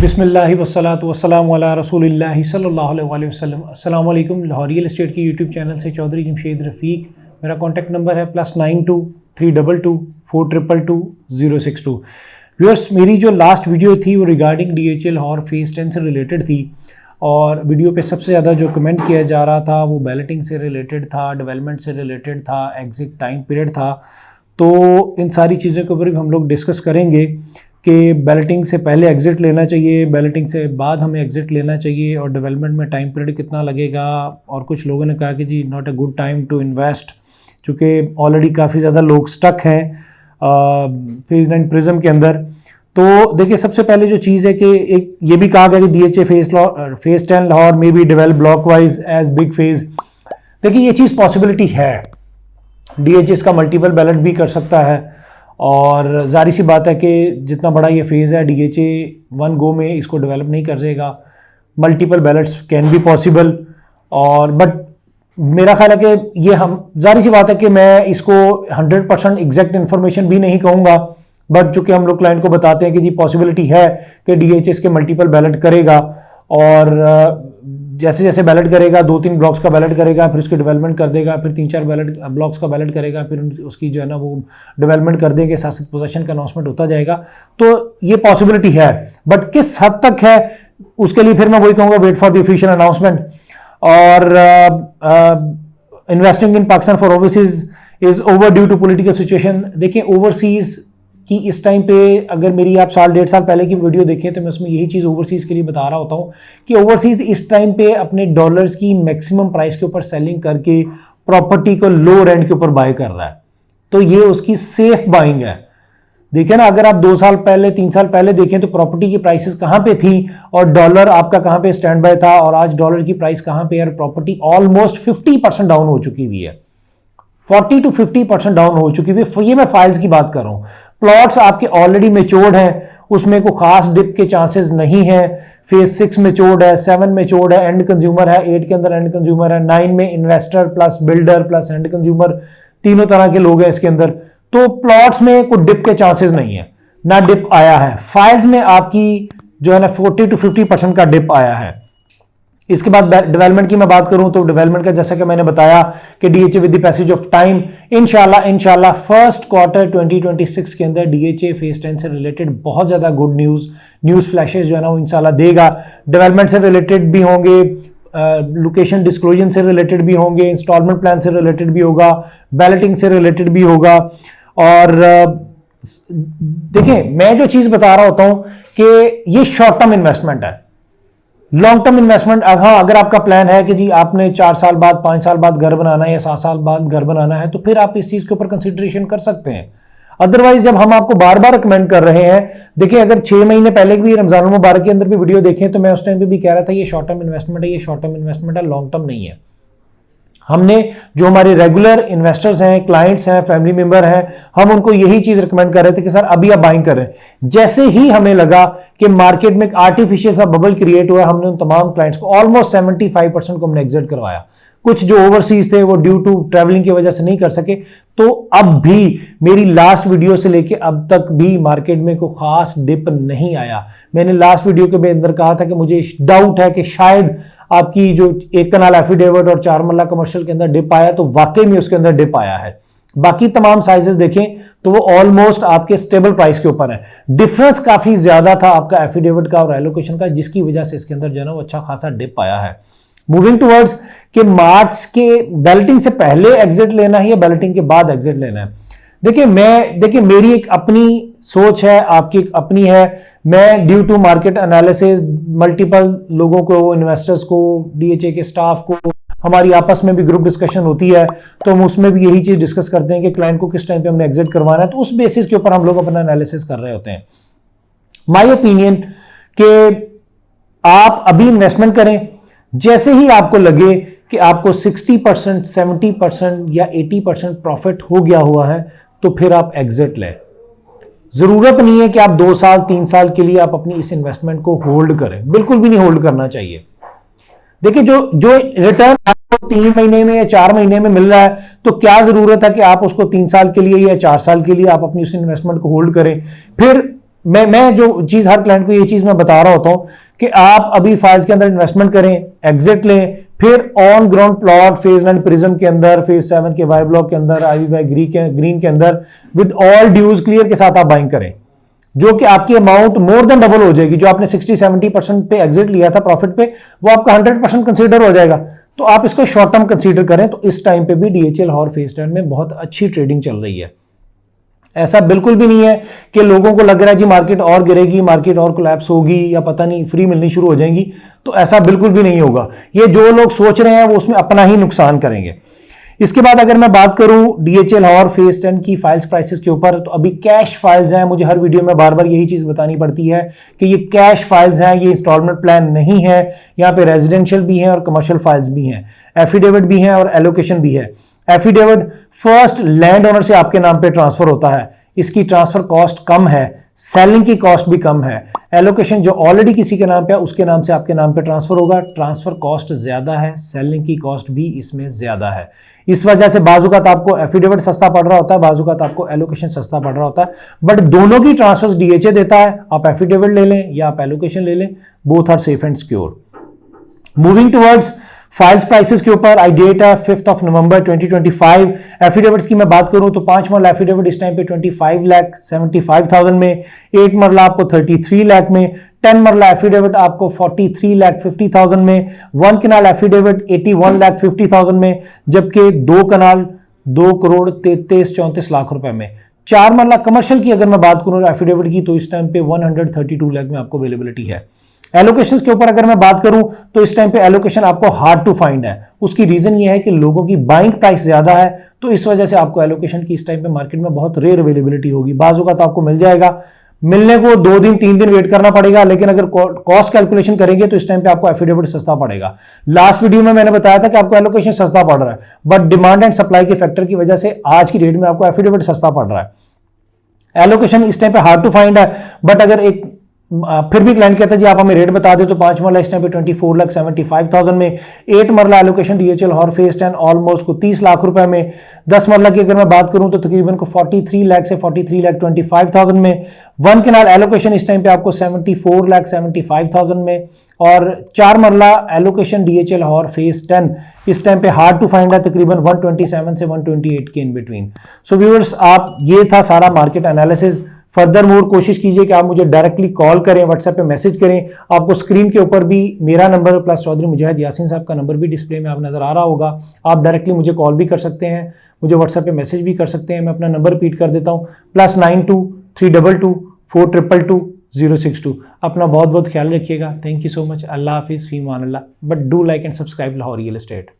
बिस्मिल्लाहि वस्सलातु वस्सलामु अला रसूलिल्लाहि सल्लल्लाहु अलैहि वसल्लम। अस्सलाम वालेकुम। लाहौर रियल एस्टेट के यूट्यूब चैनल से चौधरी जमशेद रफ़ीक। मेरा कॉन्टैक्ट नंबर है +92 322 422 062। व्यूअर्स, मेरी जो लास्ट वीडियो थी वो रिगार्डिंग DHL लाहौर फेज़ 10 से रिलेटेड थी और वीडियो पे सबसे ज़्यादा जो कमेंट किया जा रहा था वो बैलेटिंग से रिलेटेड था, डेवलपमेंट से रिलेटेड था, एग्जिट टाइम पीरियड था। तो इन सारी चीज़ों के ऊपर भी हम लोग डिस्कस करेंगे कि बैलेटिंग से पहले एग्ज़िट लेना चाहिए, बैलेटिंग से बाद हमें एग्ज़िट लेना चाहिए और डेवलपमेंट में टाइम पीरियड कितना लगेगा। और कुछ लोगों ने कहा कि जी not a good time to invest, चूँकि ऑलरेडी काफ़ी ज़्यादा लोग स्टक हैं फेज़ 9 प्रिज्म के अंदर। तो देखिए, सबसे पहले जो चीज़ है कि एक ये भी कहा गया कि DHA फेज़ 10 लाहौर में भी develop block wise as big phase. देखिए, ये चीज़ पॉसिबिलिटी है, DHA इसका मल्टीपल बैलेट भी कर सकता है और जारी सी बात है कि जितना बड़ा ये फेज़ है DHA वन गो में इसको डेवलप नहीं कर देगा। Multiple ballets can be possible और बट मेरा ख्याल है कि ये हम जारी सी बात है कि मैं इसको 100% एग्जैक्ट इन्फॉर्मेशन भी नहीं कहूँगा, बट चूँकि हम लोग क्लाइंट को बताते हैं कि जी पॉसिबिलिटी है कि DHA इसके मल्टीपल बैलेट करेगा और जैसे जैसे बैलेट करेगा 2-3 ब्लॉक्स का बैलेट करेगा, फिर उसकी डेवलपमेंट कर देगा, फिर 3-4 ब्लॉक्स का बैलेट करेगा, फिर उसकी जो है ना वो डेवलपमेंट कर देंगे, साथ पोजीशन का अनाउंसमेंट होता जाएगा। तो ये पॉसिबिलिटी है, बट किस हद तक है उसके लिए फिर मैं वही कहूँगा, wait for the official announcement. और investing in Pakistan for overseas is over due to political situation. देखिए, ओवरसीज कि इस टाइम पे अगर मेरी आप 1.5 साल पहले की वीडियो देखें तो मैं उसमें यही चीज़ ओवरसीज़ के लिए बता रहा होता हूँ कि ओवरसीज़ इस टाइम पे अपने डॉलर्स की मैक्सिमम प्राइस के ऊपर सेलिंग करके प्रॉपर्टी को लो रेंट के ऊपर बाय कर रहा है। तो ये उसकी सेफ बाइंग है। देखिए ना, अगर आप 2 साल पहले 3 साल पहले देखें तो प्रॉपर्टी की प्राइसेस कहाँ पे थी और डॉलर आपका कहाँ पे स्टैंड बाय था, और आज डॉलर की प्राइस कहाँ पे है। प्रॉपर्टी ऑलमोस्ट 50% डाउन हो चुकी हुई है, 40 to 50% डाउन हो चुकी है। ये मैं फाइल्स की बात कर रहा हूँ। प्लॉट्स आपके ऑलरेडी मेच्योर्ड हैं, उसमें कोई खास डिप के चांसेस नहीं है। फेज 6 मेच्योर्ड है, 7 मेच्योर्ड है, एंड कंज्यूमर है, 8 के अंदर एंड कंज्यूमर है, 9 में investor plus builder plus and consumer, तीनों तरह के लोग हैं इसके अंदर। तो प्लॉट्स में कोई डिप के चांसेस नहीं है, ना डिप आया है। फाइल्स में आपकी जो है ना 40 to 50% का डिप आया है। इसके बाद डेवलपमेंट की मैं बात करूं तो डेवलपमेंट का जैसा कि मैंने बताया कि DHA with the passage of time इंशाल्लाह फर्स्ट क्वार्टर 2026 के अंदर DHA फेज 10 से रिलेटेड बहुत ज्यादा गुड न्यूज फ्लैशेस जो है ना वो इंशाल्लाह देगा। डेवलपमेंट से रिलेटेड भी होंगे, लोकेशन डिस्क्लोजर से रिलेटेड भी होंगे, इंस्टॉलमेंट प्लान से रिलेटेड भी होगा, बैलेटिंग से रिलेटेड भी होगा। और देखिए, मैं जो चीज बता रहा होता हूं कि ये शॉर्ट टर्म इन्वेस्टमेंट है। लॉन्ग टर्म इन्वेस्टमेंट, हाँ, अगर आपका प्लान है कि जी आपने 4 साल बाद 5 साल बाद घर बनाना है या 7 साल बाद घर बनाना है, तो फिर आप इस चीज के ऊपर कंसिडरेशन कर सकते हैं। अदरवाइज जब हम आपको बार बार रिकमेंड कर रहे हैं, देखिए अगर 6 महीने पहले भी रमजान मुबारक के अंदर भी वीडियो देखें तो मैं उस टाइम पे भी कह रहा था ये शॉर्ट टर्म इन्वेस्टमेंट है, ये शॉर्ट टर्म इन्वेस्टमेंट है, लॉन्ग टर्म नहीं है। हमने जो हमारे रेगुलर इन्वेस्टर्स हैं, क्लाइंट्स हैं, फैमिली मेंबर हैं, हम उनको यही चीज रिकमेंड कर रहे थे कि सर अभी आप बाइंग करें। जैसे ही हमें लगा कि मार्केट में एक आर्टिफिशियल सा बबल क्रिएट हुआ, हमने उन तमाम क्लाइंट्स को ऑलमोस्ट 75% को हमने एग्जिट करवाया। कुछ जो ओवरसीज थे वो ड्यू टू ट्रैवलिंग की वजह से नहीं कर सके। तो अब भी मेरी लास्ट वीडियो से लेके अब तक भी मार्केट में कोई खास डिप नहीं आया। मैंने लास्ट वीडियो के अंदर कहा था कि मुझे डाउट है कि शायद आपकी जो 1 कनाल एफिडेविट और 4 मरला कमर्शियल के अंदर डिप आया, तो वाकई में उसके अंदर डिप आया है। बाकी तमाम साइजेस देखें तो वो ऑलमोस्ट आपके स्टेबल प्राइस के ऊपर है। डिफरेंस काफी ज्यादा था आपका एफिडेविट का और एलोकेशन का, जिसकी वजह से इसके अंदर जो है ना वो अच्छा खासा डिप आया है। मूविंग टुवर्ड्स कि मार्च के बैलेटिंग से पहले एग्जिट लेना है या बैलेटिंग के बाद एग्जिट लेना है। देखिए मेरी एक अपनी सोच है, आपकी एक अपनी है। मैं due to market analysis, multiple लोगों को, इन्वेस्टर्स को, DHA के स्टाफ को, हमारी आपस में भी ग्रुप डिस्कशन होती है, तो हम उसमें भी यही चीज डिस्कस करते हैं कि क्लाइंट को किस टाइम पे हमने एग्जिट करवाना है। तो उस बेसिस के ऊपर हम लोग अपना एनालिसिस कर रहे होते हैं। माय ओपिनियन कि आप अभी इन्वेस्टमेंट करें, जैसे ही आपको लगे कि आपको 60%, 70% या 80% प्रॉफिट हो गया हुआ है तो फिर आप एग्जिट लें। जरूरत नहीं है कि आप 2 साल 3 साल के लिए आप अपनी इस इन्वेस्टमेंट को होल्ड करें, बिल्कुल भी नहीं होल्ड करना चाहिए। देखिए, जो रिटर्न आपको 3 महीने में या 4 महीने में मिल रहा है, तो क्या जरूरत है कि आप उसको 3 साल के लिए या 4 साल के लिए आप अपनी उस इन्वेस्टमेंट को होल्ड करें। फिर मैं जो चीज हर क्लाइंट को ये चीज मैं बता रहा होता हूं कि आप अभी फाइल्स के अंदर इन्वेस्टमेंट करें, एग्जिट लें, फिर on ground plot phase 9 prism के अंदर, फेज 7 के वाई ब्लॉक के अंदर, IVY ग्रीन के अंदर विद ऑल ड्यूज क्लियर के साथ आप बाइंग करें, जो कि आपकी अमाउंट मोर देन डबल हो जाएगी। जो आपने 60-70% पे एग्जिट लिया था प्रॉफिट पे, वो आपका 100% कंसीडर हो जाएगा। तो आप इसको शॉर्ट टर्म कंसीडर करें। तो इस टाइम पे भी DHL लाहौर फेज 10 में बहुत अच्छी ट्रेडिंग चल रही है। ऐसा बिल्कुल भी नहीं है कि लोगों को लग रहा है जी मार्केट और गिरेगी, मार्केट और कोलैप्स होगी, या पता नहीं फ्री मिलनी शुरू हो जाएंगी। तो ऐसा बिल्कुल भी नहीं होगा। ये जो लोग सोच रहे हैं वो उसमें अपना ही नुकसान करेंगे। इसके बाद अगर मैं बात करूं DHL लाहौर फेज 10 की फाइल्स प्राइसेस के ऊपर, तो अभी कैश फाइल्स हैं। मुझे हर वीडियो में बार बार यही चीज बतानी पड़ती है कि ये कैश फाइल्स हैं, ये इंस्टॉलमेंट प्लान नहीं है। यहाँ पे रेजिडेंशियल भी हैं और कमर्शियल फाइल्स भी हैं, एफिडेविट भी हैं और एलोकेशन भी है। एफिडेविट फर्स्ट लैंड ओनर से आपके नाम पे ट्रांसफर होता है, इसकी ट्रांसफर कॉस्ट कम है, सेलिंग की कॉस्ट भी कम है। एलोकेशन जो ऑलरेडी किसी के नाम पे है उसके नाम से आपके नाम पे ट्रांसफर होगा, ट्रांसफर कॉस्ट ज्यादा है, सेलिंग की कॉस्ट भी इसमें ज्यादा है। इस वजह से बाजुकात आपको एफिडेविट सस्ता पड़ रहा होता है, बाजुकात आपको एलोकेशन सस्ता पड़ रहा होता है। बट दोनों की ट्रांसफर DHA देता है। आप एफिडेविट ले लें या आप एलोकेशन ले लें, both are safe and secure. Moving towards files prices के ऊपर, आई डेट है 5 नवंबर 2025। एफिडेविट्स की मैं बात करूं तो 5 मरला एफिडेविट इस टाइम पे 25,75,000 में, 8 मरला आपको 33 लाख में, 10 मरला एफिडेविट आपको 43,50,000 में, 1 कनाल एफिडेविट 81,50,000 में, जबकि 2 कनाल 2,33,34 लाख रुपए में। 4 मरला कमर्शियल की अगर मैं बात करूं एफिडेविट की, तो इस टाइम पे 132 लाख में आपको अवेलेबिलिटी है। एलोकेशन के ऊपर अगर मैं बात करूं तो इस टाइम पे एलोकेशन आपको हार्ड टू फाइंड है। उसकी रीजन ये है कि लोगों की बाइंग प्राइस ज्यादा है, तो इस वजह से आपको एलोकेशन की इस टाइम पे मार्केट में बहुत रेयर अवेलेबिलिटी होगी। बाजू का तो आपको मिल जाएगा, मिलने को 2 दिन 3 दिन वेट करना पड़ेगा, लेकिन अगर कॉस्ट कैलकुलेशन करेंगे तो इस टाइम पे आपको एफिडेविट सस्ता पड़ेगा। लास्ट वीडियो में मैंने बताया था कि आपको एलोकेशन सस्ता पड़ रहा है, बट डिमांड एंड सप्लाई के फैक्टर की वजह से आज की डेट में आपको एफिडेविट सस्ता पड़ रहा है। एलोकेशन इस टाइम पे हार्ड टू फाइंड है, बट अगर एक फिर भी क्लाइंट कहता है जी आप हमें रेट बता दे, तो 5 मरला इस टाइम पे 24,75,000 में, 8 मरला allocation DHL Lahore phase 10 almost को 30 लाख रुपए में, 10 मरला की अगर मैं बात करूं तो तकरीबन को 43 लाख से 43,25,000 में, 1 कनाल एलोकेशन इस टाइम पे आपको 74,75,000 में, और 4 मरला एलोकेशन DHL लाहौर फेज 10 इस टाइम पे हार्ड टू फाइंड है, तकरीबन 127 से 128 के इन बिटवीन। सो व्यूअर्स, आप ये था सारा मार्केट एनालिसिस। फर्दर मोर कोशिश कीजिए कि आप मुझे डायरेक्टली कॉल करें, व्हाट्सएप पे मैसेज करें। आपको स्क्रीन के ऊपर भी मेरा नंबर प्लस चौधरी मुजाहिद यासीन साहब का नंबर भी डिस्प्ले में आप नजर आ रहा होगा। आप डायरेक्टली मुझे कॉल भी कर सकते हैं, मुझे व्हाट्सएप पे मैसेज भी कर सकते हैं। मैं अपना नंबर रिपीट कर देता हूँ, +92 322 422 062। अपना बहुत बहुत ख्याल रखिएगा। Thank you so much. अल्लाह हाफिज़, फी मान अल्लाह। But do like and subscribe Lahore real estate.